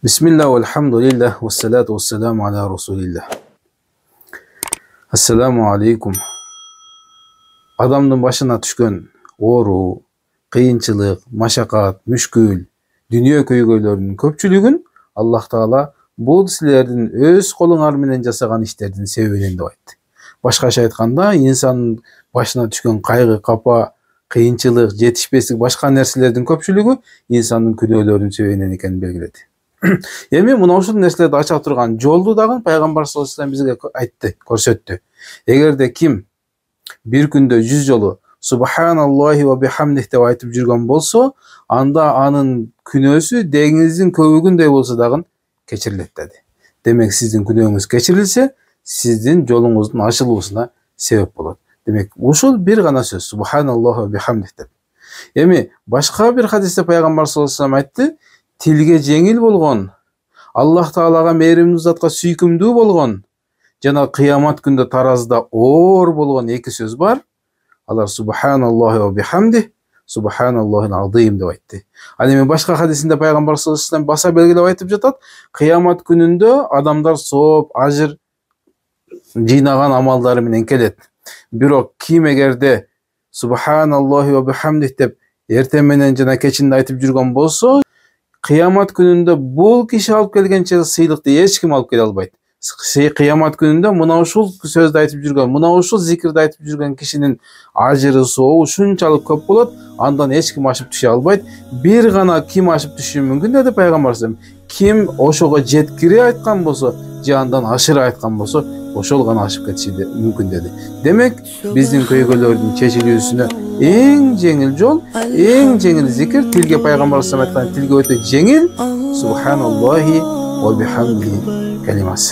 Bismillah, velhamdülillah, ve salatu ve selamu ala Resulillah. Assalamu alaikum. Adamdın başına düşkön oru, kıyınçılık, maşakat, müşkül, dünya köygöylөрünün köpçülügün Allah Taala bu sizlerden öz kolуңар менен жасаган иштердин себебинен деп айтты. Башкача айтканда, insanın başına düşkön kaygı, kapa, kıyınçılık, жетишпестик, başka nerселердин köpçülügü insanın күнөөлөрүнүн себебинен экенин белгиледи. Эми мына ушул нерселерди ача турган жолду дагы пайгамбар саллаллаху алейхи вассалам бизге айтты, көрсөттү. Эгерде ким bir күндө 100 жолу Subhanallohi ve bihamdih деп айтып жүргөн болсо, анда анын күнөөсү деңиздин көбүгүндөй болсо дагы кечирилет dedi. Демек сиздин күнөөңүз кечирилсе, сиздин жолуңуздун ачылуусуна себеп болот. Демек ушул бир гана сөз Subhanallohi ve bihamdih деп. Эми башка бир хадисте пайгамбар саллаллаху алейхи вассалам айтты, tilge жеңил болгон, Аллах Таалага мээримдүү затка сүйкүмдүү болгон, жана кыямат күндө таразда оор болгон эки сөз бар. Алар Subhanallohi ve bihamdih, Subhanallahil azim деп айтты. Ал эми башка хадисинде пайгамбар саллаллаху алейхи вассалам баса белгилеп айтып жатат, кыямат күнүндө адамдар сооп, ажыр жыйнаган амалдары менен келет. Бирок ким эгерде Subhanallohi ve bihamdih деп эртең менен жана кечинде айтып жүргөн болсо, кыямат күнүндө бул киши алып келгенче сыйлыкты эч ким алып келе албайт. Кыямат күнүндө мына ушул сөздү айтып жүргөн, мына ушул зикирди айтып жүргөн кишинин ажыры, сообу ушунчалык көп болот, андан эч ким ашып түшө албайт. Бир гана ким ашып түшүшү мүмкүн деди пайгамбар саллаллаху алейхи вассалам. Ким ошого жеткире айткан болсо, же андан ашыра айткан болсо, ошол гана ашып кетиши мүмкүн деди. Демек, биздин көйгөйлөрдүн чечилүүсүнө эң жеңил жол, эң жеңил зикир, тилге пайгамбар саллаллаху алейхи вассалам тилге өтө жеңил Subhanallohi ve bihamdihi kelimesi.